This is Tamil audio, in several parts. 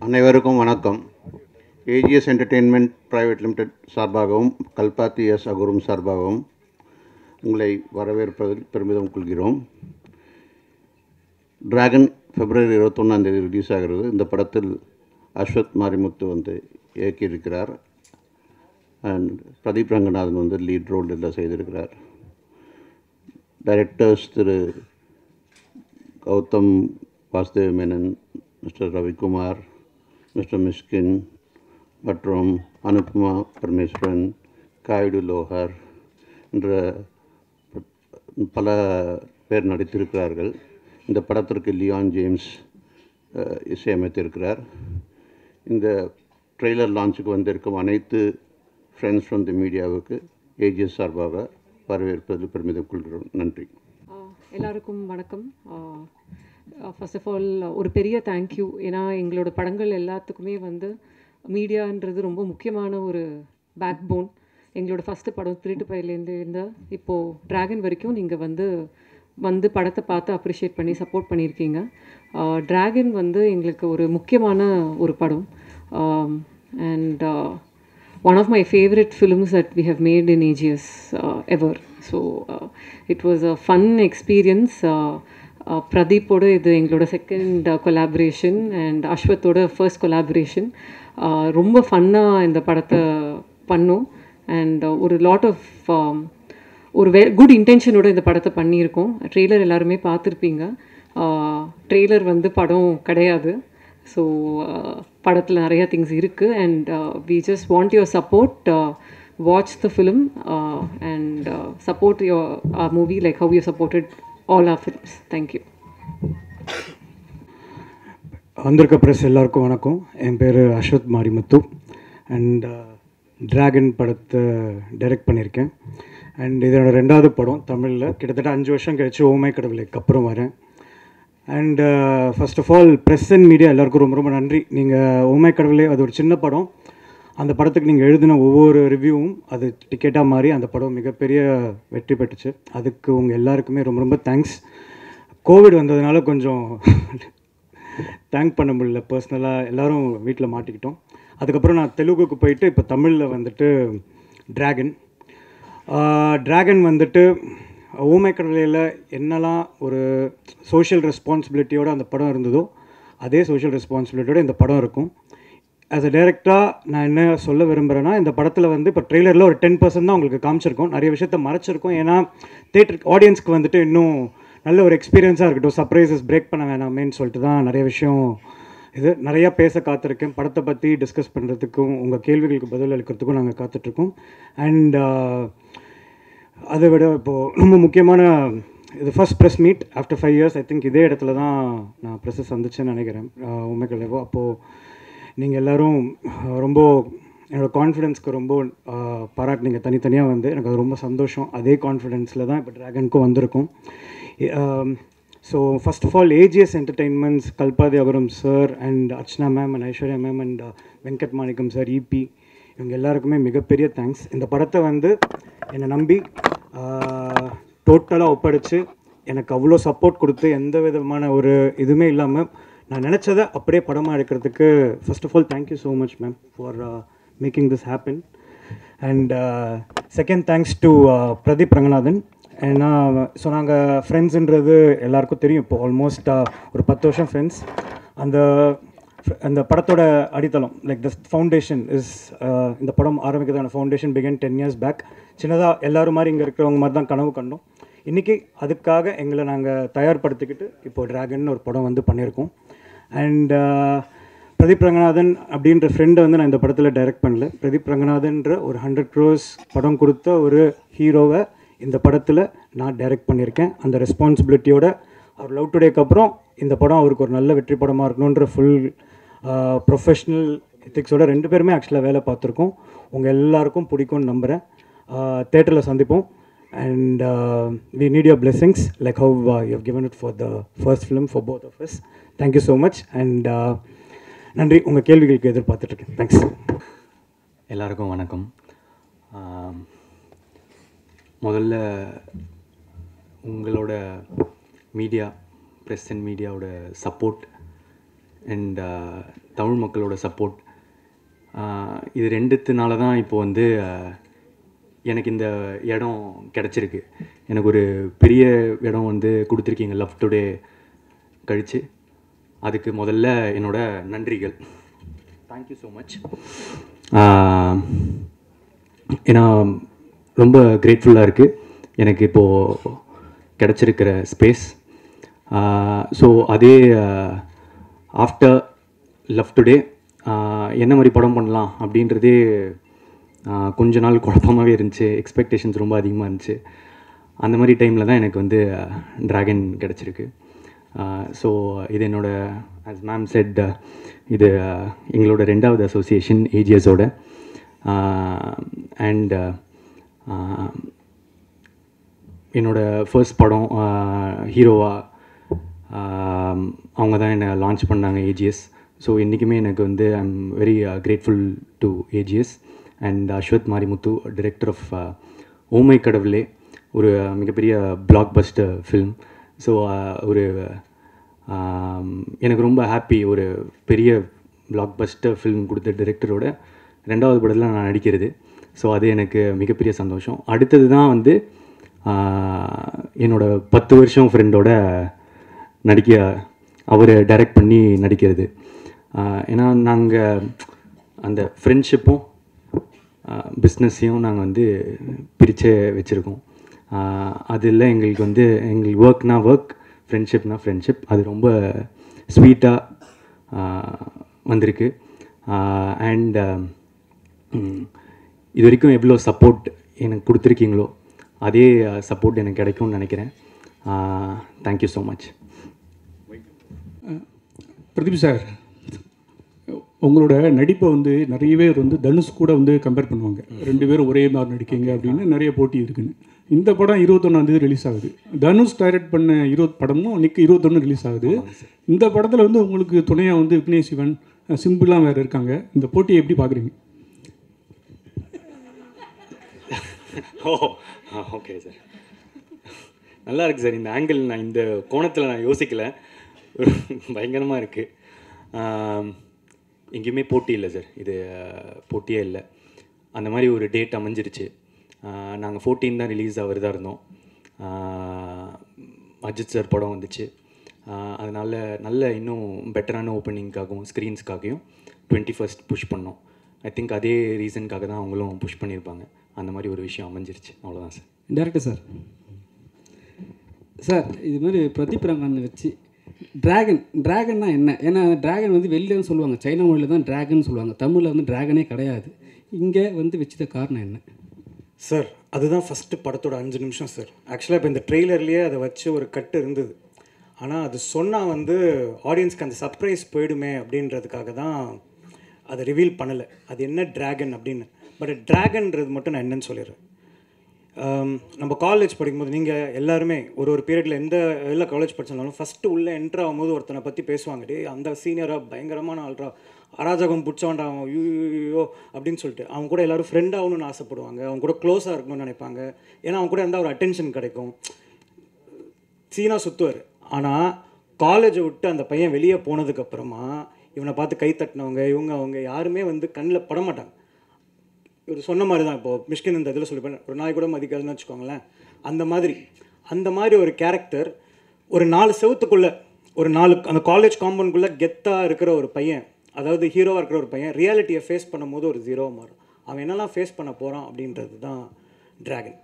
அனைவருக்கும் வணக்கம். ஏஜிஎஸ் என்டர்டெயின்மெண்ட் பிரைவேட் லிமிடெட் சார்பாகவும் கல்பாத்தி எஸ் அகுரும் சார்பாகவும் உங்களை வரவேற்பதில் பெருமிதம் கொள்கிறோம். டிராகன் February 21 ரிலீஸ் ஆகிறது. இந்த படத்தில் அஸ்வத் மாரிமுத்து வந்து இயக்கியிருக்கிறார். அண்ட் பிரதீப் ரங்கநாதன் வந்து லீட் ரோல் எல்லாம் செய்திருக்கிறார். டைரக்டர்ஸ் திரு கௌதம் வாசுதேவ் மேனன், மிஸ்டர் ரவிக்குமார், மிஸ்டர் மிஷ்கின் மற்றும் அனுப்மா பரமேஸ்வரன், காயுடு லோஹர் என்ற பல பேர் நடித்திருக்கிறார்கள். இந்த படத்திற்கு லியான் ஜேம்ஸ் இசையமைத்திருக்கிறார். இந்த ட்ரெய்லர் லான்ச்சுக்கு வந்திருக்கும் அனைத்து ஃப்ரெண்ட்ஸ் ஃப்ரம் தி மீடியாவுக்கு ஏஜிஎஸ் சார்பாக வரவேற்பதில் பெருமிதம் கொள்கிறோம். நன்றி. எல்லாருக்கும் வணக்கம். ஃபர்ஸ்ட் ஆஃப் ஆல் ஒரு பெரிய தேங்க்யூ. ஏன்னா எங்களோட படங்கள் எல்லாத்துக்குமே வந்து மீடியான்றது ரொம்ப முக்கியமான ஒரு பேக் போன். எங்களோட ஃபஸ்ட்டு படம் திருட்டு பயிலேருந்து இப்போது டிராகன் வரைக்கும் நீங்கள் வந்து படத்தை பார்த்து அப்ரிஷியேட் பண்ணி சப்போர்ட் பண்ணியிருக்கீங்க. டிராகன் வந்து எங்களுக்கு ஒரு முக்கியமான ஒரு படம். And one of my favorite films that we have made in AGS ever. So it was a fun experience. Pradeep oda idu engaloda second collaboration and Ashwath oda first collaboration. Romba funna indha padatha pannom and ஒரு lot of ஒரு குட் இன்டென்ஷனோட இந்த படத்தை பண்ணியிருக்கோம். ட்ரெய்லர் எல்லாருமே பார்த்துருப்பீங்க. ட்ரெய்லர் வந்து படம் கிடையாது. ஸோ படத்தில் நிறையா திங்ஸ் இருக்குது and we just want your support. Watch the film and support your movie like how you supported all our films. Thank you. வந்திருக்க ப்ரெஸ் எல்லாருக்கும் வணக்கம். என் பேர் அஸ்வத் மாரிமுத்து அண்ட் டிராகன் படத்தை டைரக்ட் பண்ணியிருக்கேன். அண்ட் இதோட 2வது படம் தமிழில். கிட்டத்தட்ட 5 வருஷம் கழிச்சு ஓமை கடவுளுக்கு அப்புறம் வரேன். And first of all press and media எல்லாருக்கும் ரொம்ப ரொம்ப நன்றி. நீங்கள் ஓமை கடவுளே அது ஒரு சின்ன படம். அந்த படத்துக்கு நீங்கள் எழுதின ஒவ்வொரு ரிவ்யூவும் அது டிக்கெட்டாக மாறி அந்த படம் மிகப்பெரிய வெற்றி பெற்றுச்சு. அதுக்கு உங்கள் எல்லாருக்குமே ரொம்ப ரொம்ப தேங்க்ஸ். கோவிட் வந்ததுனால கொஞ்சம் தேங்க் பண்ண முடியல. பர்சனலாக எல்லோரும் வீட்டில் மாட்டிக்கிட்டோம். அதுக்கப்புறம் நான் தெலுங்குக்கு போயிட்டு இப்போ தமிழில் வந்துட்டு டிராகன் வந்துட்டு ஓமை கடவுளையில் என்னெல்லாம் ஒரு சோஷியல் ரெஸ்பான்சிபிலிட்டியோடு அந்த படம் இருந்ததோ அதே சோஷியல் ரெஸ்பான்சிபிலிட்டியோடு இந்த படம் இருக்கும். ஆஸ் அ டைரக்டராக நான் என்ன சொல்ல விரும்புகிறேன்னா, இந்த படத்தில் வந்து இப்போ ட்ரெய்லரில் ஒரு 10% தான் உங்களுக்கு காமிச்சிருக்கோம். நிறைய விஷயத்த மறைச்சிருக்கோம். ஏன்னா தேட்டருக்கு ஆடியன்ஸ்க்கு வந்துட்டு இன்னும் நல்ல ஒரு எக்ஸ்பீரியன்ஸாக இருக்கட்டும், சர்ப்ரைசஸ் பிரேக் பண்ண வேணாமேன்னு சொல்லிட்டு தான் நிறைய விஷயம் இது நிறையா பேச காத்திருக்கேன். படத்தை பற்றி டிஸ்கஸ் பண்ணுறதுக்கும் உங்கள் கேள்விகளுக்கு பதில் அளிக்கிறதுக்கும் நாங்கள் காத்துட்ருக்கோம். அண்ட் அதை விட இப்போது ரொம்ப முக்கியமான இது first press meet after 5 years. I think இதே இடத்துல தான் நான் ப்ரெஸ்ஸை சந்திச்சேன்னு நினைக்கிறேன், உண்மைகளேவோ. அப்போது நீங்கள் எல்லோரும் ரொம்ப என்னோடய கான்ஃபிடென்ஸ்க்கு ரொம்ப பாராட்டினீங்க தனித்தனியாக வந்து. எனக்கு அது ரொம்ப சந்தோஷம். அதே கான்ஃபிடென்ஸில் தான் இப்போ டிராகனுக்கும் வந்திருக்கும். So first of all AGS entertainments, Kalpathi Agaram sir and Archana ma'am and Aishwarya ma'am and Venkat Manickam sir, EP, இவங்க எல்லாருக்குமே மிகப்பெரிய தேங்க்ஸ். இந்த படத்தை வந்து என்னை நம்பி டோட்டலாக ஒப்படைச்சு எனக்கு அவ்வளோ சப்போர்ட் கொடுத்து எந்த விதமான ஒரு இதுவுமே இல்லாமல் நான் நினச்சதை அப்படியே படமாக எடுக்கிறதுக்கு first of all thank you so much ma'am for making this happen. And second thanks to Pradeep Ranganathan. ஏன்னா ஸோ நாங்கள் ஃப்ரெண்ட்ஸுன்றது எல்லாருக்கும் தெரியும். இப்போ ஆல்மோஸ்ட் ஒரு 10 வருஷம் ஃப்ரெண்ட்ஸ். அந்த படத்தோட அடித்தளம் லைக் த ஃபவுண்டேஷன் இஸ் இந்த படம் ஆரம்பிக்கிறதான ஃபவுண்டேஷன் பிகன் 10 years பேக். சின்னதாக எல்லோரும் மாதிரி இங்கே இருக்கிறவங்க மாதிரி தான் கனவு கண்டோம். இன்றைக்கி அதுக்காக எங்களை நாங்கள் தயார்படுத்திக்கிட்டு இப்போது டிராகன் ஒரு படம் வந்து பண்ணியிருக்கோம். அண்ட் பிரதீப் ரங்கநாதன் அப்படின்ற ஃப்ரெண்டை வந்து நான் இந்த படத்தில் டைரக்ட் பண்ணல. பிரதீப் ரங்கநாதன்ற ஒரு 100 crores படம் கொடுத்த ஒரு ஹீரோவை இந்த படத்தில் நான் டைரக்ட் பண்ணியிருக்கேன். அந்த ரெஸ்பான்சிபிலிட்டியோட அவர் லவ் டுடேக்கு அப்புறம் இந்த படம் அவருக்கு ஒரு நல்ல வெற்றி படமாக இருக்கணுன்ற ஃபுல் ப்ரொஃபஷ்னல் எத்திக்ஸோட 2 பேருமே ஆக்சுவலாக வேலை பார்த்துருக்கோம். உங்கள் எல்லாருக்கும் பிடிக்கும்னு நம்புகிறேன். தேட்டரில் சந்திப்போம். And we need your blessings like how you have given it for the first film for both of us. Thank you so much. And நன்றி. உங்கள் கேள்விகளுக்கு எதிர்பார்த்துட்ருக்கேன். தேங்க்ஸ். எல்லாருக்கும் வணக்கம். முதல்ல உங்களோட மீடியா, ப்ரெஸ் அண்ட் மீடியாவோட சப்போர்ட் அண்ட் தமிழ் மக்களோட சப்போர்ட், இது ரெண்டுத்தினால தான் இப்போது வந்து எனக்கு இந்த இடம் கிடச்சிருக்கு. எனக்கு ஒரு பெரிய இடம் வந்து கொடுத்துருக்கீங்க லவ் டுடே கழித்து. அதுக்கு முதல்ல என்னோட நன்றிகள். Thank you so much. ஏன்னா ரொம்ப கிரேட்ஃபுல்லாக இருக்குது எனக்கு இப்போது கிடச்சிருக்கிற ஸ்பேஸ். ஸோ அதே ஆஃப்டர் லவ் டுடே என்ன மாதிரி படம் பண்ணலாம் அப்படின்றதே கொஞ்ச நாள் குழப்பமாகவே இருந்துச்சு. எக்ஸ்பெக்டேஷன்ஸ் ரொம்ப அதிகமாக இருந்துச்சு. அந்த மாதிரி டைமில் தான் எனக்கு வந்து ட்ராகன் கிடச்சிருக்கு. ஸோ இது என்னோட, ஆஸ் மேம் செட், இது எங்களோட 2வது அசோசியேஷன் ஏஜிஎஸோட. அண்ட் என்னோடய ஃபர்ஸ்ட் படம் ஹீரோவாக அவங்க தான் என்னை லான்ச் பண்ணாங்க ஏஜிஎஸ். ஸோ இன்றைக்குமே எனக்கு வந்து I am very grateful to AGS and Ashwath Marimuthu, director of oh my கடவுளே, ஒரு மிகப்பெரிய பிளாக் பஸ்டர் ஃபில்ம். ஸோ ஒரு எனக்கு ரொம்ப ஹாப்பி, ஒரு பெரிய பிளாக் பஸ்டர் ஃபில்ம் கொடுத்த டைரக்டரோட 2வது படத்தில் நான் நடிக்கிறது. ஸோ அது எனக்கு மிகப்பெரிய சந்தோஷம். அடுத்தது தான் வந்து என்னோடய 10 வருஷம் ஃப்ரெண்டோட நடிக்க, அவர் டைரக்ட் பண்ணி நடிக்கிறது. ஏன்னா நாங்கள் அந்த ஃப்ரெண்ட்ஷிப்பும் பிஸ்னஸையும் நாங்கள் வந்து பிரித்தே வச்சுருக்கோம். அதில் எங்களுக்கு வந்து எங்களுக்கு ஒர்க்னா ஒர்க், ஃப்ரெண்ட்ஷிப்னா ஃப்ரெண்ட்ஷிப். அது ரொம்ப ஸ்வீட்டாக வந்திருக்கு. அண்ட் இது வரைக்கும் எவ்வளோ சப்போர்ட் எனக்கு கொடுத்துருக்கீங்களோ அதே சப்போர்ட் எனக்கு கிடைக்கும்னு நினைக்கிறேன். Thank you so much. Pradeep sir, உங்களோட நடிப்பை வந்து நிறைய பேர் வந்து தனுஷ் கூட வந்து கம்பேர் பண்ணுவாங்க. 2 பேரும் ஒரே மாதிரி நடிக்கீங்க அப்படின்னு நிறைய போட்டி இருக்குன்னு. இந்த படம் 21ஆம் தேதி ரிலீஸ் ஆகுது. தனுஷ் டைரக்ட் பண்ண 20 படமும் இன்னைக்கு 21 ரிலீஸ் ஆகுது. இந்த படத்தில் வந்து உங்களுக்கு துணையாக வந்து விக்னேஷ் சிவன், சிம்பிளாக வேறு இருக்காங்க. இந்த போட்டியை எப்படி பார்க்குறீங்க? ஓகே சார், நல்லா இருக்குது சார். இந்த ஆங்கிள் நான் இந்த கோணத்தில் நான் யோசிக்கலை. பயங்கரமாக இருக்குது. எங்கேயுமே போட்டி இல்லை சார், இது போட்டியே இல்லை. அந்த மாதிரி ஒரு டேட் அமைஞ்சிருச்சு. நாங்கள் 14 தான் ரிலீஸ் ஆகிறதா இருந்தோம். அஜித் சார் படம் வந்துச்சு. அதனால் நல்ல இன்னும் பெட்டரான ஓப்பனிங்காகவும் ஸ்க்ரீன்ஸ்க்காகவும் 21st புஷ் பண்ணோம். ஐ திங்க் அதே ரீசனுக்காக தான் அவங்களும் புஷ் பண்ணியிருப்பாங்க. அந்த மாதிரி ஒரு விஷயம் அமைஞ்சிருச்சு, அவ்வளோதான் சார். டேரக்டர் சார், சார் இது மாதிரி பிரதீப் ரங்கனை வச்சு ட்ராகன்னா என்ன? ஏன்னா ட்ராகன் வந்து வெளியிலன்னு சொல்லுவாங்க, சைனா மொழியில் தான் ட்ராகன் சொல்லுவாங்க, தமிழில் வந்து ட்ராகனே கிடையாது. இங்கே வந்து வச்சத காரணம் என்ன சார்? அதுதான் ஃபஸ்ட்டு படத்தோட 5 நிமிஷம் சார். ஆக்சுவலாக இப்போ இந்த ட்ரெய்லர்லேயே அதை வச்சு ஒரு கட்டு இருந்தது. ஆனால் அது சொன்னால் வந்து ஆடியன்ஸ்க்கு அந்த சர்ப்ரைஸ் போயிடுமே அப்படின்றதுக்காக தான் அதை ரிவீல் பண்ணலை, அது என்ன ட்ராகன் அப்படின்னு. பட் ட்ராகன்றது மட்டும் நான் என்னன்னு சொல்லிடுறேன். நம்ம காலேஜ் படிக்கும்போது நீங்கள் எல்லாருமே ஒரு பீரியடில் எல்லா காலேஜ் படிச்சிருந்தாலும் ஃபஸ்ட்டு உள்ளே என்ட்ரு ஆகும்போது ஒருத்தனை பற்றி பேசுவாங்க, டே அந்த சீனியராக பயங்கரமான ஆள்ரா, அராஜகம் பிடிச்சவன்டா அவன், யூ அப்படின்னு சொல்லிட்டு அவங்க கூட எல்லோரும் ஃப்ரெண்ட் ஆகணும்னு ஆசைப்படுவாங்க, அவங்க கூட க்ளோஸாக இருக்கணும்னு நினைப்பாங்க. ஏன்னா அவங்க கூட இருந்தால் ஒரு அட்டென்ஷன் கிடைக்கும், சீனாக சுற்றுவார். ஆனால் காலேஜை விட்டு அந்த பையன் வெளியே போனதுக்கப்புறமா இவனை பார்த்து கை தட்டினவங்க அவங்க யாருமே வந்து கண்ணில் படமாட்டாங்க. இவர் சொன்ன மாதிரி தான், இப்போது மிஷ்கின் இந்த இதில் சொல்லிப்பேன், ஒரு நாய் கூட மதிக்காதுன்னு வச்சுக்கோங்களேன். அந்த மாதிரி ஒரு கேரக்டர் ஒரு 4 செவத்துக்குள்ளே, ஒரு 4 அந்த காலேஜ் காம்பவுண்டுக்குள்ளே கெத்தாக இருக்கிற ஒரு பையன், அதாவது ஹீரோவாக இருக்கிற ஒரு பையன் ரியாலிட்டியை ஃபேஸ் பண்ணும்போது ஒரு ஜீரோவாக மாறும். அவன் என்னெல்லாம் ஃபேஸ் பண்ண போகிறான் அப்படின்றது தான் ட்ராகன்.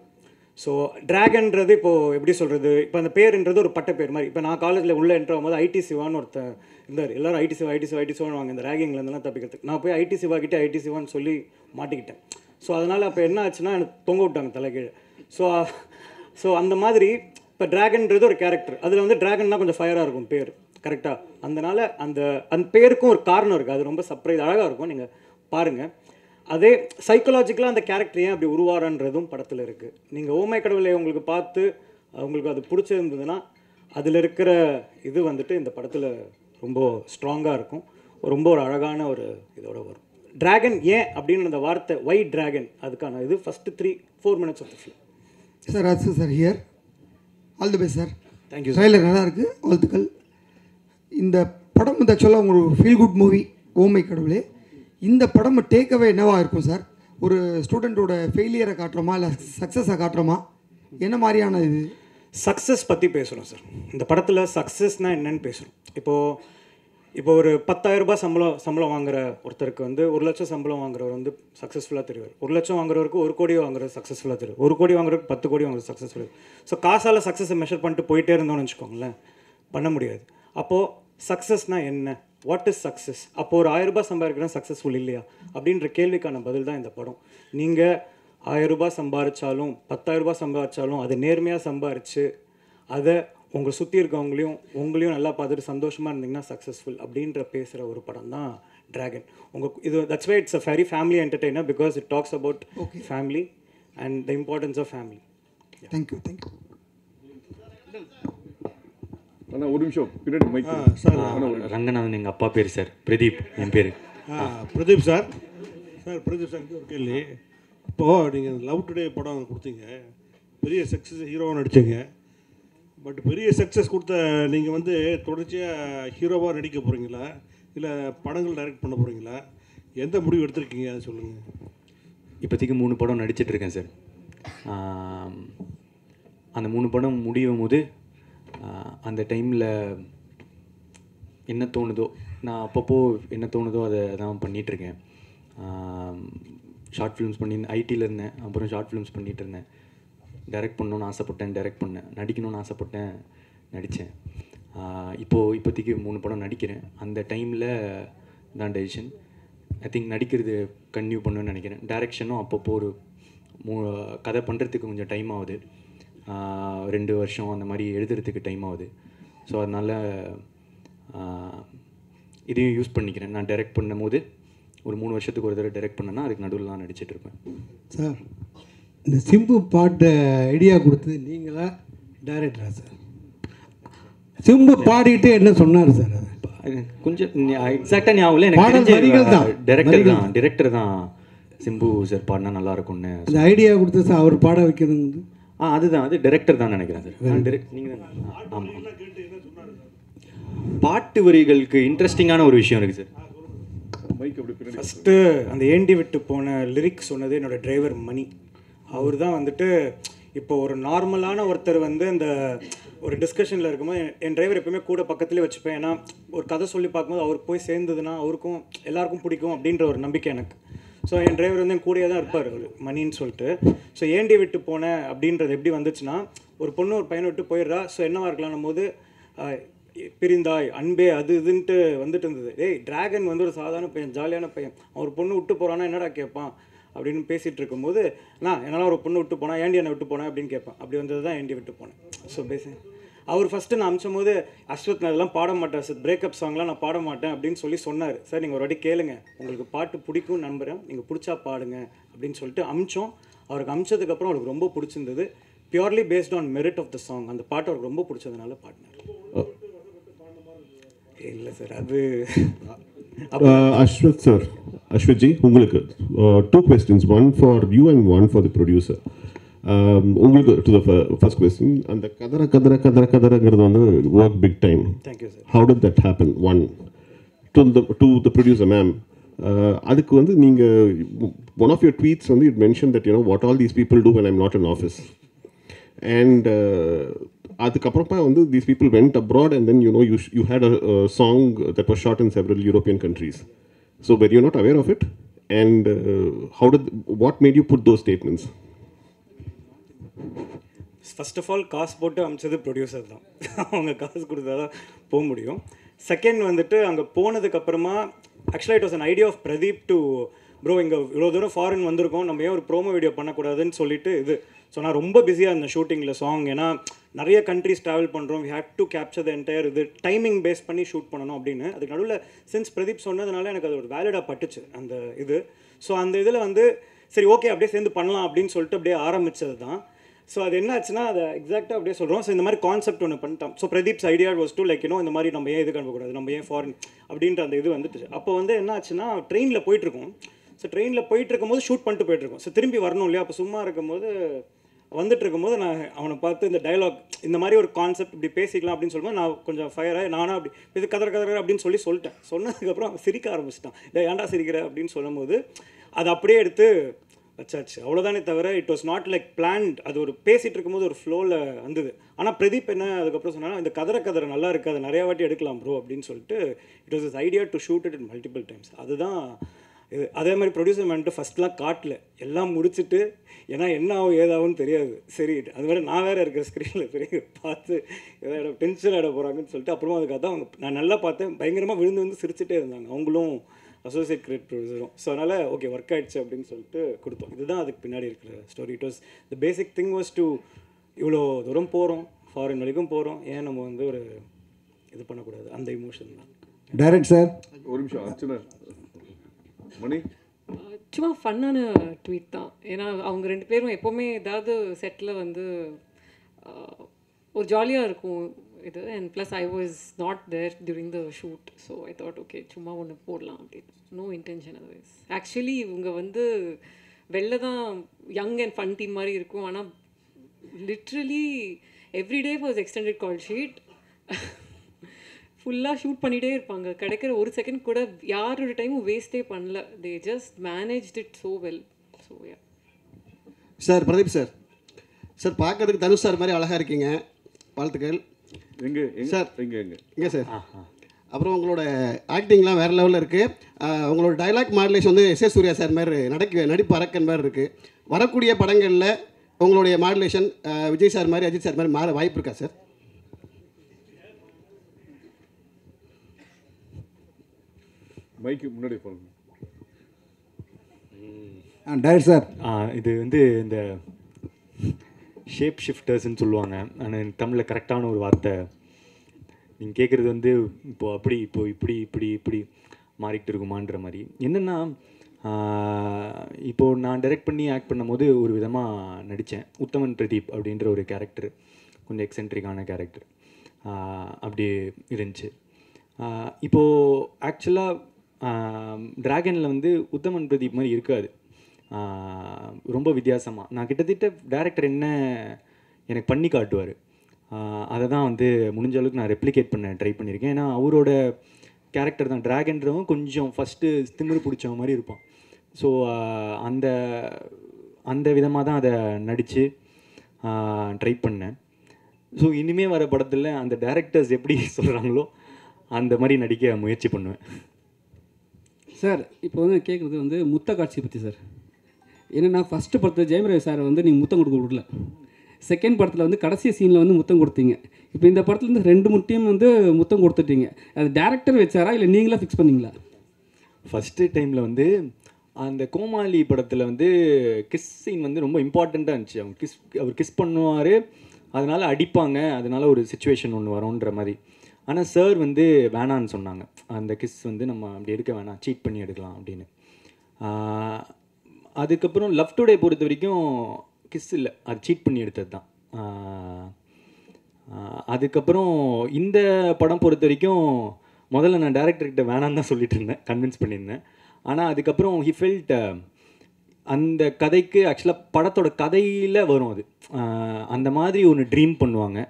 ஸோ ட்ராகன்றது இப்போது எப்படி சொல்கிறது, இப்போ அந்த பேருன்றது ஒரு பட்ட பேர் மாதிரி. இப்போ நான் காலேஜில் உள்ளே என்ட்ரு ஆகும்போது ஐடி சிவான்னு ஒருத்தர் இருந்தார். எல்லோரும் ஐடி சிவான்னு வாங்க, இந்த ரேகிங்லேருந்துலாம் தப்பிக்கிறதுக்கு. நான் போய் ஐடி சிவாக்கிட்டே ஐடி சிவான்னு சொல்லி மாட்டிக்கிட்டேன். ஸோ அதனால் அப்போ என்ன ஆச்சுன்னா எனக்கு தொங்க விட்டாங்க தலைகீழே. ஸோ அந்த மாதிரி இப்போ ட்ராகன்றது ஒரு கேரக்டர், அதில் வந்து ட்ராகன்னா கொஞ்சம் ஃபயராக இருக்கும் பேர், கரெக்டாக. அதனால் அந்த பேருக்கும் ஒரு காரணம் இருக்குது, அது ரொம்ப சர்ப்ரைஸ் அழகாக இருக்கும், நீங்கள் பாருங்கள். அதே சைக்கலாஜிக்கலாக அந்த கேரக்டர் ஏன் அப்படி உருவாரன்றதும் படத்தில் இருக்குது. நீங்கள் ஓமை கடவுளை உங்களுக்கு பார்த்து உங்களுக்கு அது பிடிச்சிருந்ததுன்னா அதில் இருக்கிற இது வந்துட்டு இந்த படத்தில் ரொம்ப ஸ்ட்ராங்காக இருக்கும், ரொம்ப ஒரு அழகான ஒரு இதோட வரும். ட்ராகன் ஏன் அப்படின்னு அந்த வார்த்தை ஒய் ட்ராகன், அதுக்கான இது first 3-4 minutes of the film. Sir Raju sir here, all the best sir. Thank you. Trailer நல்லா இருக்குது, வாழ்த்துக்கள். இந்த படம் வந்து ஆக்சுவலாக உங்களுக்கு ஃபீல் குட் மூவி ஓமை கடவுளே. இந்த படம் டேக்அவே என்னவாக இருக்கும் சார்? ஒரு ஸ்டூடெண்ட்டோட ஃபெயிலியரை காட்டுறோமா இல்லை சக்ஸஸை காட்டுறோமா? என்ன மாதிரியான இது? சக்ஸஸ் பற்றி பேசுகிறோம் சார். இந்த படத்தில் சக்ஸஸ்னால் என்னன்னு பேசுகிறோம். இப்போ ஒரு 10,000 ரூபாய் சம்பளம் வாங்குற ஒருத்தருக்கு வந்து 1 லட்சம் சம்பளம் வாங்குறவர் வந்து சக்ஸஸ்ஃபுல்லாக தெரிவார். 1 லட்சம் வாங்குறவருக்கு 1 கோடி வாங்குறது சக்ஸஸ்ஃபுல்லாக தெரியும். 1 கோடி வாங்குறதுக்கு 10 கோடி வாங்குறது சக்ஸஸ்ஃபுல்லாக. ஸோ காசால் சக்ஸஸை மெஷர் பண்ணிட்டு போயிட்டே இருந்தோம்னு வச்சுக்கோங்களேன், பண்ண முடியாது. அப்போது சக்ஸஸ்னால் என்ன, வாட் இஸ் சக்ஸஸ்? அப்போது ஒரு 1000 ரூபாய் சம்பாதிக்கிறேன் சக்ஸஸ்ஃபுல் இல்லையா அப்படின்ற கேள்விக்கான பதில் தான் இந்த படம். நீங்கள் 1000 ரூபாய் சம்பாதிச்சாலும் 10,000 ரூபாய் சம்பாதிச்சாலும் அதை நேர்மையாக சம்பாரித்து அதை உங்களை சுற்றி இருக்கவங்களையும் உங்களையும் நல்லா பார்த்துட்டு சந்தோஷமாக இருந்தீங்கன்னா சக்ஸஸ்ஃபுல் அப்படின்ற பேசுகிற ஒரு படம் தான் டிராகன். இது that's why it's a very family entertainer because it talks about family and the importance of family. Thank you thank you. அண்ணா ஒரு நிமிஷம் பின்னாடி மைக் சார். ரங்கநாதன் எங்கள் அப்பா பேர் சார். பிரதீப் என் பேர். பிரதீப் சார். பிரதீப் சார் ஒரு கேள்வி. இப்போது நீங்கள் லவ் டுடே படம் கொடுத்தீங்க, பெரிய சக்ஸஸ் ஹீரோவாக நடித்தீங்க. பட் பெரிய சக்ஸஸ் கொடுத்த நீங்கள் வந்து தொடர்ச்சியாக ஹீரோவாக நடிக்க போகிறீங்களா இல்லை படங்கள் டைரக்ட் பண்ண போகிறீங்களா? எந்த முடிவு எடுத்திருக்கீங்க அதை சொல்லுங்கள். இப்போதைக்கு 3 படம் நடிச்சிட்ருக்கேன் சார். அந்த 3 படம் முடியும் போது அந்த டைமில் என்ன தோணுதோ, நான் அப்பப்போ என்ன தோணுதோ அதை தான் பண்ணிகிட்ருக்கேன். ஷார்ட் ஃபிலிம்ஸ் ஐடியில் இருந்தேன், அப்புறம் ஷார்ட் ஃபிலிம்ஸ் பண்ணிகிட்டு இருந்தேன். டைரக்ட் பண்ணணுன்னு ஆசைப்பட்டேன், டைரக்ட் பண்ணேன். நடிக்கணும்னு ஆசைப்பட்டேன், நடித்தேன். இப்போதைக்கு 3 படம் நடிக்கிறேன். அந்த டைமில் தான் டெசிஷன். ஐ திங்க் நடிக்கிறது கன்டினியூ பண்ணுவேன்னு நினைக்கிறேன். டைரக்ஷனும் அப்பப்போ ஒரு கதை பண்ணுறதுக்கு கொஞ்சம் டைம் ஆகுது. 2 வருஷம் அந்த மாதிரி எழுதுறதுக்கு டைம் ஆகுது. ஸோ அதனால் இதையும் யூஸ் பண்ணிக்கிறேன். நான் டைரக்ட் பண்ணும் போது ஒரு 3 வருஷத்துக்கு ஒரு தடவை டைரக்ட் பண்ணேன்னா அதுக்கு நடுவில் நான் நடிச்சிட்ருப்பேன். சார், இந்த சிம்பு பாட்டு ஐடியா கொடுத்தது நீங்களா டைரக்டரா சார்? சிம்பு பாடிட்டு என்ன சொன்னார் சார்? அது கொஞ்சம் எக்ஸாக்டாக ஞாபகம் இல்லை எனக்கு. டைரக்டர் தான் சிம்பு சார் பாடினா நல்லாயிருக்கும்னு அந்த ஐடியா கொடுத்தது சார். அவர் பாட வைக்கிறது அதுதான், அது டைரக்டர் தான் நினைக்கிறேன் சார். நீங்கள் தான். ஆமாம், பாட்டு வரிகளுக்கு இன்ட்ரெஸ்டிங்கான ஒரு விஷயம் இருக்குது சார். ஃபஸ்ட்டு அந்த ஏண்டி விட்டு போன லிரிக்ஸ் சொன்னது என்னோடய டிரைவர் மணி. அவர் தான் வந்துட்டு இப்போ ஒரு நார்மலான ஒருத்தர் வந்து இந்த ஒரு டிஸ்கஷனில் இருக்கும்போது என் டிரைவர் எப்பவுமே கூட பக்கத்துலேயே வச்சுப்பேன். ஏன்னா ஒரு கதை சொல்லி பார்க்கும்போது அவருக்கு போய் சேர்ந்ததுன்னா அவருக்கும் எல்லாருக்கும் பிடிக்கும் அப்படின்ற ஒரு நம்பிக்கை எனக்கு. ஸோ என் டிரைவர் வந்து என் கூடயே தான் இருப்பார் அவர் மணின்னு சொல்லிட்டு. ஸோ ஏண்டி விட்டு போனேன் அப்படின்றது எப்படி வந்துச்சுன்னா, ஒரு பொண்ணு ஒரு பையனை விட்டு போயிடுறா. ஸோ என்னவா இருக்கலாம்னும் போது பிரிந்தாய் அன்பே அது இதுன்ட்டு வந்துட்டு இருந்தது. டிராகன் வந்து ஒரு சாதாரண பையன், ஜாலியான பையன். ஒரு பொண்ணு விட்டு போகிறான்னா என்னடா கேட்பான் அப்படின்னு பேசிகிட்டு இருக்கும்போது, என்னால் ஒரு பொண்ணு விட்டு போனால் ஏண்டி என்னை விட்டு போனேன் அப்படின்னு கேட்பேன். அப்படி வந்தது தான் ஏண்டி விட்டு போனேன். ஸோ அவர் ஃபஸ்ட்டு நான் அமிச்சும் போது அஸ்வத் நான் இதெல்லாம் பாட மாட்டேன் சார், பிரேக்கப் சாங்லாம் நான் பாட மாட்டேன் அப்படின்னு சொல்லி சொன்னார். சார் நீங்கள் ஒரு வாட்டி கேளுங்க, உங்களுக்கு பாட்டு பிடிக்கும் நம்புகிறேன், நீங்கள் பிடிச்சா பாடுங்க அப்படின்னு சொல்லிட்டு அமிச்சோம். அவருக்கு அமிச்சதுக்கப்புறம் அவருக்கு ரொம்ப பிடிச்சிருந்தது. Purely based on merit of the song. அந்த பாட்டு அவருக்கு ரொம்ப பிடிச்சதுனால பாடினார். இல்லை சார், அது Ashwat sir, Ashwat ji, உங்களுக்கு 2 questions, one for you and one for the producer. உங்களுக்கு to the first question, அந்த கதறங்கிறது வந்து work big time. Thank you sir. How did that happen? One to the producer ma'am, அதுக்கு வந்து நீங்க one of your tweets வந்து you mentioned that what all these people do when I'm not in office, and அதுக்கப்புறமா வந்து these people went abroad and then you had a song that was shot in several European countries. So were you not aware of it? And what made you put those statements? First of all காசு போட்டு அமிச்சது ப்ரொடியூசர் தான். அவங்க காசு கொடுத்தா தான் போக முடியும். செகண்ட் வந்துட்டு அங்கே போனதுக்கப்புறமா ஆக்சுவலாக it was an idea of Pradeep to bro இங்கே இவ்வளோ தூரம் ஃபாரின் வந்திருக்கோம், நம்ம ஏன் ஒரு ப்ரோமோ வீடியோ பண்ணக்கூடாதுன்னு சொல்லிட்டு இது. ஸோ நான் ரொம்ப பிஸியாக இருந்தேன் ஷூட்டிங்கில் சாங். ஏன்னா நிறைய கண்ட்ரிஸ் ட்ராவல் பண்ணுறோம், we had to capture the entire இது, டைமிங் பேஸ் பண்ணி ஷூட் பண்ணணும் அப்படின்னு. அதுக்கு நடுவில் சின்ஸ் பிரதீப் சொன்னதுனால எனக்கு அது ஒரு வேலிடாக பட்டுச்சு அந்த இது. ஸோ அந்த இதில் வந்து சரி ஓகே அப்படியே சேர்ந்து பண்ணலாம் அப்படின்னு சொல்லிட்டு அப்படியே ஆரம்பித்தது தான். ஸோ அது என்ன ஆச்சுன்னா அதை எக்ஸாக்டாக அப்படியே சொல்கிறோம். ஸோ இந்த மாதிரி கான்செப்ட் ஒன்று பண்ணிட்டோம். So Pradeep's idea was to like இந்த மாதிரி நம்ம ஏன் இது அனுப்பக்கூடாது, நம்ம ஏன் ஃபாரின் அப்படின்ற அந்த இது வந்துட்டு. அப்போ வந்து என்ன ஆச்சுன்னா ட்ரெயினில் போயிட்டுருக்கோம். ஸோ ட்ரெயினில் போயிட்டு இருக்கும்போது ஷூட் பண்ணிட்டு போயிட்டுருக்கோம். ஸோ திரும்பி வரணும் இல்லையா, அப்போ சும்மா இருக்கும்போது வந்துட்டு இருக்கும்போது நான் அவனை பார்த்து இந்த டயலாக் இந்த மாதிரி ஒரு கான்செப்ட் இப்படி பேசிக்கலாம் அப்படின்னு சொல்லும்போது நான் கொஞ்சம் ஃபயராக நானும் அப்படி இது கதற அப்படின்னு சொல்லிட்டேன். சொன்னதுக்கப்புறம் அவன் சிரிக்க ஆரம்பிச்சிட்டான். இல்லை ஏன்டா சிரிக்கிற அப்படின்னு சொல்லும்போது அதை அப்படியே எடுத்து வச்சாச்சு. அவ்வளோதானே தவிர it was not like plant. அது ஒரு பேசிகிட்டு இருக்கும்போது ஒரு ஃப்ளோவில் வந்தது. ஆனால் பிரதீப் என்ன அதுக்கப்புறம் சொன்னால் இந்த கதற நல்லா இருக்குது, அதை நிறையா வாட்டி எடுக்கலாம் ப்ரோ அப்படின்னு சொல்லிட்டு it was is idea to shoot it in multiple times. அதுதான் இது. அதே மாதிரி ப்ரொடியூசர் மேன்ட்டு ஃபஸ்ட்லாம் காட்டல, எல்லாம் முடிச்சுட்டு ஏன்னா என்ன ஆகும் ஏதாகும்னு தெரியாது. சரி அது மாதிரி நான் வேறு இருக்கிற ஸ்க்ரீனில் பெரிய பார்த்து ஏதாவது டென்ஷன் ஆட போகிறாங்கன்னு சொல்லிட்டு அப்புறமா அதுக்காக தான் அவங்க நான் நல்லா பார்த்தேன். பயங்கரமாக விழுந்து சிரிச்சுட்டே இருந்தாங்க அவங்களும், அசோசியேட் கிரியேட் ப்ரொடியூசரும். ஸோ அதனால் ஓகே ஒர்க் ஆகிடுச்சு அப்படின்னு சொல்லிட்டு கொடுத்தோம். இதுதான் அதுக்கு பின்னாடி இருக்கிற story. It was the basic thing was to இவ்வளோ தூரம் போகிறோம், ஃபாரின் வரைக்கும் போகிறோம், ஏன் நம்ம வந்து ஒரு இது பண்ணக்கூடாது, அந்த இமோஷன் தான். டைரக்ட் சார் ஒரு நிமிஷம் அர்ச்சனா மணி சும்மா ஃபன்னான ட்வீட் தான். ஏன்னா அவங்க 2 பேரும் எப்போவுமே ஏதாவது செட்டில் வந்து ஒரு ஜாலியாக இருக்கும் இது. And plus I was not there during the shoot. So I thought okay சும்மா ஒன்று போடலாம் அப்படின்னு. No intention otherwise. ஆக்சுவலி இவங்க வந்து வெளில தான் யங் அண்ட் ஃபன் டீம் மாதிரி இருக்கும். ஆனால் literally everyday was extended call sheet. ஃபுல்லாக ஷூட் பண்ணிகிட்டே இருப்பாங்க. கிடைக்கிற ஒரு செகண்ட் கூட யாரோட டைமும் வேஸ்ட்டே பண்ணல. They just managed it so well. So yeah sir. Pradeep sir, sir பார்க்கறதுக்கு தனுஷ் சார் மாதிரி அழகாக இருக்கீங்க, வாழ்த்துக்கள். எங்கே சார் எங்கே சார். அப்புறம் உங்களோட ஆக்டிங்லாம் வேறு லெவலில் இருக்குது. உங்களோட டைலாக் மாடுலேஷன் வந்து எஸ் எஸ் சூர்யா சார் மாதிரி நடிப்பு அரக்கன் மாதிரி இருக்குது. வரக்கூடிய படங்களில் உங்களுடைய மாடுலேஷன் விஜய் சார் மாதிரி அஜித் சார் மாதிரி மாற வாய்ப்பு இருக்கா சார்? மைக்கு முன்னாடி போகணும். டைரக்ட் சார், இது வந்து இந்த ஷேப் ஷிஃப்டர்ஸ்ன்னு சொல்லுவாங்க. ஆனால் தமிழில் கரெக்டான ஒரு வார்த்தை நீங்கள் கேட்குறது வந்து இப்போது இப்படி மாறிக்கிட்டு இருக்குமான்ற மாதிரி. என்னென்னா இப்போது நான் டைரக்ட் பண்ணி ஆக்ட் பண்ணும் போது ஒரு விதமாக நடித்தேன். உத்தமன் பிரதீப் அப்படின்ற ஒரு கேரக்டர், கொஞ்சம் எக்ஸென்ட்ரிக்கான கேரக்டர் அப்படி இருந்துச்சு. இப்போது ஆக்சுவலாக ட்ராகனில் வந்து உத்தமன் பிரதீப் மாதிரி இருக்காது, ரொம்ப வித்தியாசமாக. நான் கிட்டத்தட்ட டேரக்டர் என்ன எனக்கு பண்ணி காட்டுவார், அதை தான் வந்து முடிஞ்ச அளவுக்கு நான் ரெப்ளிகேட் பண்ண ட்ரை பண்ணியிருக்கேன். ஏன்னா அவரோட கேரக்டர் தான் ட்ராகன்றவன் கொஞ்சம் ஃபஸ்ட்டு திமிரு பிடிச்ச மாதிரி இருப்பான். ஸோ அந்த விதமாக தான் அதை நடித்து ட்ரை பண்ணேன். ஸோ இனிமேல் வர படத்தில் அந்த டேரக்டர்ஸ் எப்படி சொல்கிறாங்களோ அந்த மாதிரி நடிக்க முயற்சி பண்ணுவேன். சார் இப்போ வந்து கேட்குறது வந்து முத்த காட்சியை பற்றி சார். ஏன்னா ஃபஸ்ட்டு படத்தில் ஜெயம் ரவி சாரை வந்து நீங்கள் முத்தம் கொடுக்க விடல, செகண்ட் படத்தில் வந்து கடைசி சீனில் வந்து முத்தம் கொடுத்தீங்க. இப்போ இந்த படத்தில் வந்து 2 முட்டையும் வந்து முத்தம் கொடுத்துட்டீங்க. அது டேரக்டர் வச்சாரா இல்லை நீங்களா ஃபிக்ஸ் பண்ணிங்களா? ஃபஸ்ட்டு டைமில் வந்து அந்த கோமாளி படத்தில் வந்து கிஸ் சீன் வந்து ரொம்ப இம்பார்ட்டண்ட்டாக இருந்துச்சு. அவர் கிஸ் பண்ணுவார், அதனால் அடிப்பாங்க, அதனால் ஒரு சுச்சுவேஷன் ஒன்று வரும்ன்ற மாதிரி. ஆனால் சார் வந்து வேணான்னு சொன்னாங்க. அந்த கிஸ் வந்து நம்ம அப்படி எடுக்க வேணாம், சீட் பண்ணி எடுக்கலாம் அப்படின்னு. அதுக்கப்புறம் லவ் டுடே பொறுத்த வரைக்கும் கிஸ் இல்லை, அது சீட் பண்ணி எடுத்தது தான். அதுக்கப்புறம் இந்த படம் பொறுத்த வரைக்கும் முதல்ல நான் டேரக்டர்கிட்ட வேணான்னு தான் சொல்லிட்டு இருந்தேன், கன்வின்ஸ் பண்ணியிருந்தேன். ஆனால் அதுக்கப்புறம் ஹி ஃபெல்ட் அந்த கதைக்கு ஆக்சுவலாக படத்தோட கதையில் வரும் அது. அந்த மாதிரி ஒன்று ட்ரீம் பண்ணுவாங்க.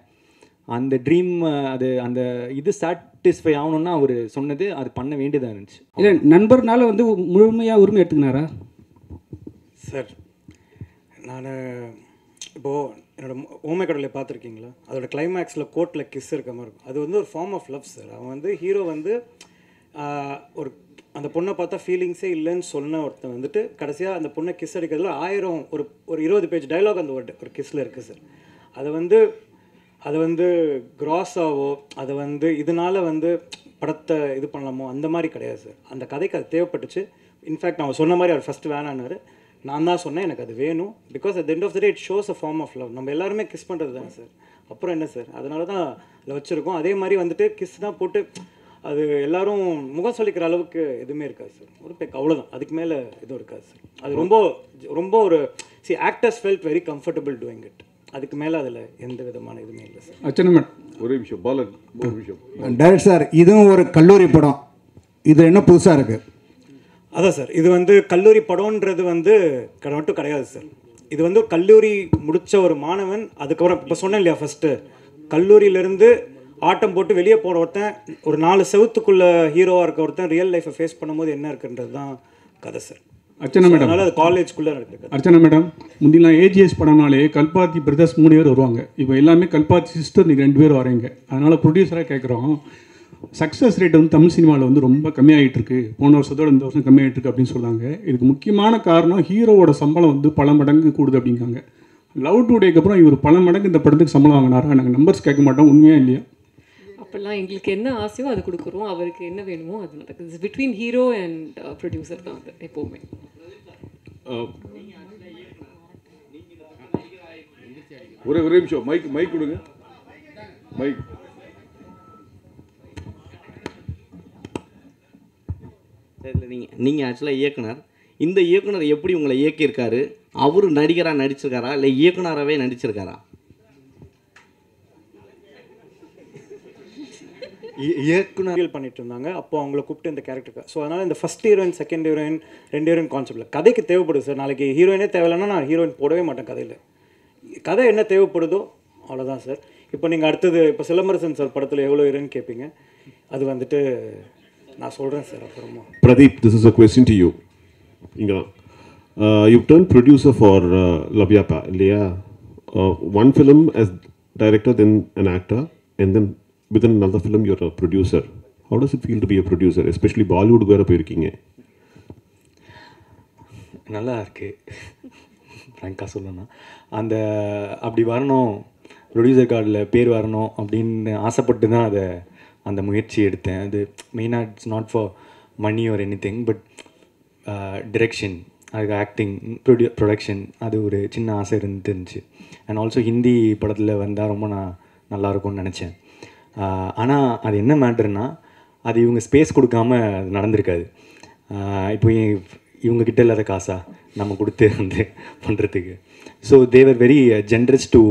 அந்த ட்ரீம் அது அந்த இது சாட்டிஸ்ஃபை ஆகணுன்னா அவர் சொன்னது அது பண்ண வேண்டியதாக இருந்துச்சு. இல்லை நண்பர்னால வந்து முழுமையாக உரிமை எடுத்துக்கினாரா சார்? நான் இப்போது என்னோடய ஓமை கடலில் பார்த்துருக்கீங்களா? அதோட கிளைமேக்ஸில் கோர்ட்டில் கிஸ் இருக்க மாதிரி இருக்கும். அது வந்து ஒரு ஃபார்ம் ஆஃப் லவ் சார். அவன் வந்து ஹீரோ வந்து ஒரு அந்த பொண்ணை பார்த்தா ஃபீலிங்ஸே இல்லைன்னு சொன்ன ஒருத்தன் வந்துட்டு கடைசியாக அந்த பொண்ணை கிஸ் அடிக்கிறதுல 1000 ஒரு 20 பேஜ் டைலாக் அந்த ஒரு கிஸ்ஸில் இருக்குது சார். அதை வந்து கிராஸாவோ அதை வந்து இதனால் வந்து படத்தை இது பண்ணலாமோ அந்த மாதிரி கிடையாது சார். அந்த கதைக்கு அது தேவைப்பட்டுச்சு. இன்ஃபேக்ட் நான் சொன்ன மாதிரி அவர் ஃபஸ்ட்டு வேணான்னாரு, நான் தான் சொன்னேன் எனக்கு அது வேணும். Because at the end of the day it shows a form of love. நம்ம எல்லாருமே கிஸ் பண்ணுறது தானே சார், அப்புறம் என்ன சார்? அதனால தான் அதில் வச்சுருக்கோம். அதே மாதிரி வந்துட்டு கிஸ் தான் போட்டு அது எல்லோரும் முகம் சொல்லிக்கிற அளவுக்கு எதுவுமே இருக்காது சார். ஒரு பேக் அவ்வளோதான், அதுக்கு மேலே எதுவும் இருக்காது சார். அது ரொம்ப ஒரு actors felt very comfortable doing it. அதுக்கு மேலே அதில் எந்த விதமான இதுவுமே இல்லை சார். அச்சனமன் ஒரே விஷயம், பாலன் ஒரு விஷயம். டைரக்ட் சார், இதுவும் ஒரு கல்லூரி படம், இது என்ன புதுசாக இருக்குது? அதான் சார், இது வந்து கல்லூரி படம்ன்றது வந்து மட்டும் கிடையாது சார். இது வந்து கல்லூரி முடித்த ஒரு மாணவன், அதுக்கப்புறம் இப்போ சொன்னேன் இல்லையா ஃபஸ்ட்டு, கல்லூரியிலேருந்து ஆட்டம் போட்டு வெளியே போகிற ஒருத்தன், ஒரு 4 செவத்துக்குள்ளே ஹீரோவாக இருக்க ஒருத்தன் ரியல் லைஃப்பை ஃபேஸ் பண்ணும்போது என்ன இருக்குன்றது தான் கதை சார். அர்ச்சனா மேடம், அதனால் அது காலேஜ்குள்ளே நடக்குது. அர்ச்சனா மேடம், முந்திலாம் ஏஜிஎஸ் படம்னாலே கல்பாத்தி பிரதர்ஸ் 3 பேர் வருவாங்க. இப்போ எல்லாமே கல்பாத்தி சிஸ்டர் நீங்கள் 2 பேர் வரீங்க. அதனால் ப்ரொடியூசராக கேட்குறோம், சக்ஸஸ் ரேட் வந்து தமிழ் சினிமாவில் வந்து ரொம்ப கம்மியாகிட்டு இருக்கு, போன வருஷத்தோட இந்த வருஷம் கம்மியாகிட்டு இருக்கு அப்படின்னு சொல்கிறாங்க. இதுக்கு முக்கியமான காரணம் ஹீரோவோட சம்பளம் வந்து பல மடங்கு கூடுது அப்படிங்காங்க. லவ் டுடேக்கு அப்புறம் இவர் பல மடங்கு இந்த படத்துக்கு சம்பளம் வாங்கினாரா? நாங்கள் நம்பர்ஸ் கேட்க மாட்டோம், உண்மையாக இல்லையா? அப்போல்லாம் எங்களுக்கு என்ன ஆசையோ அது கொடுக்குறோம், அவருக்கு என்ன வேணுமோ அது நடக்குது. பிட்வீன் ஹீரோ அண்ட் ப்ரொடியூசர் தான் அது எப்போவுமே. ஒரே நிமிஷம், மைக் கொடுங்க. மைக். இல்லை, நீங்கள் ஆக்சுவலாக இயக்குனர், இந்த இயக்குனர் எப்படி உங்களை இயக்கியிருக்காரு? அவர் நடிகராக நடிச்சிருக்காரா இல்லை இயக்குனராகவே நடிச்சிருக்காரா? இயக்குனர் பண்ணிட்டு இருந்தாங்க, அப்போ அவங்கள கூப்பிட்டு இந்த கேரக்டருக்கு. ஸோ அதனால் இந்த first heroine, second heroine, 2 heroine கான்செப்டில் கதைக்கு தேவைப்படுது சார். நாளைக்கு ஹீரோயினே தேவையில்லைன்னா நான் ஹீரோயின் போடவே மாட்டேன் கதையில். கதை என்ன தேவைப்படுதோ அவ்வளோதான் சார். இப்போ நீங்கள் அடுத்தது இப்போ சிலம்பரசன் சார் படத்தில் எவ்வளோ ஹீரோயின் கேட்பீங்க, அது வந்துட்டு நான் சொல்கிறேன் சார் அப்புறமா. Pradeep, this is a question to you. இங்கே you've turned producer for Lavyapa, இல்லையா? One film as director, then an actor, and then within another film you're a producer. How does it feel to be a producer, especially Bollywood வேறு போயிருக்கீங்க? நல்லா இருக்குது ஃப்ராங்காக சொல்லணும்னா. அந்த அப்படி வரணும், ப்ரொடியூசர் கார்டில் பேர் வரணும் அப்படின்னு ஆசைப்பட்டு தான் அதை அந்த முயற்சி எடுத்தேன். அது மெயினாக it's not for money or anything, but direction, அதுக்கு ஆக்டிங், ப்ரொடக்ஷன், அது ஒரு சின்ன ஆசை இருந்துச்சு. அண்ட் ஆல்சோ ஹிந்தி படத்தில் வந்தால் ரொம்ப நல்லாயிருக்கும்னு நினச்சேன். ஆனால் அது என்ன மேட்டர்னா, அது இவங்க ஸ்பேஸ் கொடுக்காம அது நடந்திருக்காது. இப்போ இவங்கக்கிட்ட இல்லாத காசா நம்ம கொடுத்து வந்து பண்ணுறதுக்கு. So they were very generous to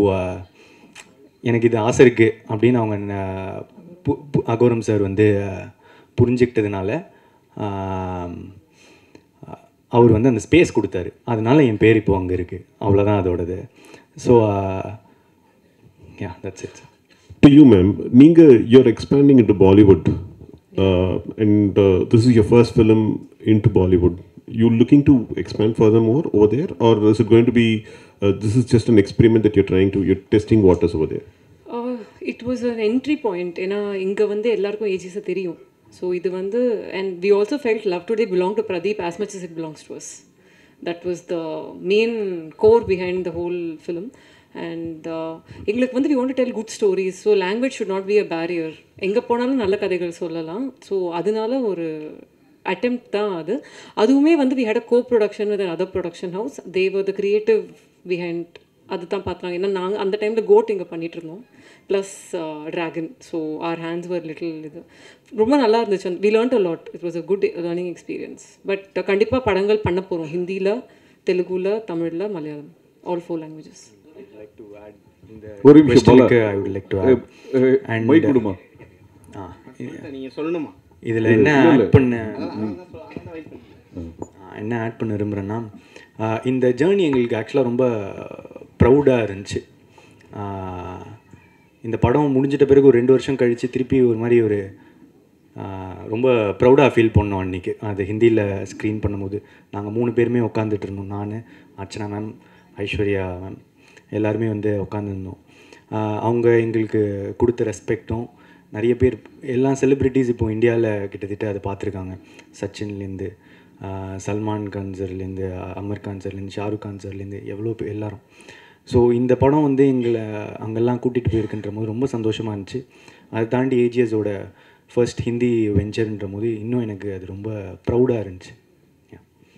எனக்கு இது ஆசை இருக்குது அப்படின்னு அவங்க அகோரம் சார் வந்து புரிஞ்சுக்கிட்டதுனால அவர் வந்து அந்த ஸ்பேஸ் கொடுத்தாரு. அதனால என் பேர் இப்போ அங்கே இருக்குது, அவ்வளோதான் அதோடது. So that's it. To you, ma'am, you're expanding into Bollywood, and this is your first film into Bollywood. You looking to expand furthermore over there, or is it going to be this is just an experiment that you're testing waters over there? It was an entry point. ஏன்னா இங்கே வந்து எல்லாருக்கும் ஏஜிஸை தெரியும். ஸோ இது வந்து, and we also felt Love Today belonged to Pradeep as much as it belongs to us. That was the main core behind the whole film. And எங்களுக்கு வந்து we want to tell good stories, so language should not be a barrier. எங்கே போனாலும் நல்ல கதைகள் சொல்லலாம். ஸோ அதனால ஒரு attempt தான் அது. அதுவுமே வந்து we had a co-production with another production house. They were the creative behind. அது தான் பார்த்தாங்க. ஏன்னா நாங்கள் அந்த டைமில் கோட் இங்கே பண்ணிகிட்டு இருந்தோம், plus dragon. So our hands were little இது ரொம்ப நல்லா இருந்துச்சு. We learned a lot. It was a good learning experience. But கண்டிப்பாக படங்கள் பண்ண போகிறோம், ஹிந்தியில், தெலுங்குல, தமிழில், மலையாளம், ஆல் 4 languages. ஒரு நிமிஷம், I would like to add. And mic கொடுமா. நீங்கள் சொல்லணுமா? இதில் என்ன ஆட் பண்ண விரும்புகிறேன்னா, இந்த ஜேர்னி எங்களுக்கு ஆக்சுவலாக ரொம்ப ப்ரௌடாக இருந்துச்சு. இந்த படம் முடிஞ்சிட்ட பிறகு ஒரு 2 வருஷம் கழித்து திருப்பி ஒரு மாதிரி ஒரு ரொம்ப ப்ரௌடாக ஃபீல் பண்ணோம். அன்றைக்கி அது ஹிந்தியில் ஸ்க்ரீன் பண்ணும்போது நாங்கள் 3 பேருமே உட்காந்துட்டு இருந்தோம். நான், அர்ச்சனா மேம், ஐஸ்வர்யா மேம், எல்லாருமே வந்து உட்காந்துருந்தோம். அவங்க எங்களுக்கு கொடுத்த ரெஸ்பெக்டும், நிறைய பேர் எல்லா செலிப்ரிட்டிஸ் இப்போ இந்தியாவில் கிட்டத்தட்ட அதை பார்த்துருக்காங்க. சச்சின்லேருந்து, சல்மான் கான் சார்லேருந்து, அமர் கான் சார்லேருந்து, ஷாருக் கான் சார்லேருந்து, எவ்வளோ பேர் எல்லாரும். ஸோ இந்த படம் வந்து எங்களை அங்கெல்லாம் கூட்டிகிட்டு போயிருக்குன்ற போது ரொம்ப சந்தோஷமாக இருந்துச்சு. அதை தாண்டி ஏஜிஎஸோட ஃபர்ஸ்ட் ஹிந்தி வெஞ்சர்ன்ற போது இன்னும் எனக்கு அது ரொம்ப ப்ரௌடாக இருந்துச்சு.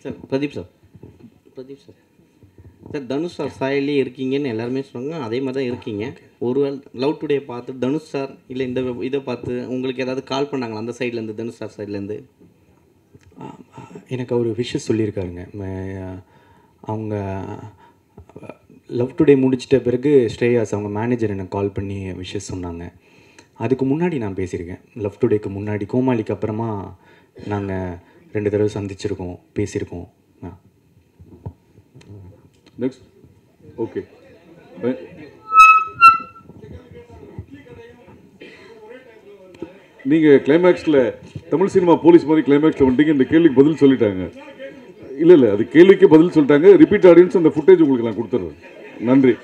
Sir Pradeep sir Dhanush sir சாயலே இருக்கீங்கன்னு எல்லாருமே சொன்னாங்க. அதே மாதிரி தான் இருக்கீங்க. ஒரு லவ் டுடே பார்த்து தனுஷ் சார் இல்லை இந்த இதை பார்த்து உங்களுக்கு ஏதாவது கால் பண்ணாங்களா அந்த சைட்லேருந்து, தனுஷ் சார் சைட்லேருந்து? எனக்கு அவர் விஷஸ் சொல்லியிருக்காருங்க. அவங்க லவ் டுடே முடிச்சிட்ட பிறகு ஸ்ரேயாஸ் அவங்க மேனேஜர் எனக்கு கால் பண்ணி விஷஸ் சொன்னாங்க. அதுக்கு முன்னாடி நான் பேசியிருக்கேன். லவ் டுடேக்கு முன்னாடி, கோமாளிக்கு அப்புறமா நாங்கள் 2 தடவை சந்திச்சிருக்கோம், பேசியிருக்கோம். Next okay. நீங்கள் கிளைமேக்ஸில் தமிழ் சினிமா போலீஸ் மாதிரி கிளைமேக்ஸில் வந்துட்டீங்க. இந்த கேள்விக்கு பதில் சொல்லிட்டாங்க. இல்லை அது கேள்விக்கு பதில் சொல்லிட்டாங்க. ரிப்பீட் ஆடியன்ஸ் அந்த ஃபுட்டேஜ் உங்களுக்கு நான் கொடுத்துட்றேன். நன்றி.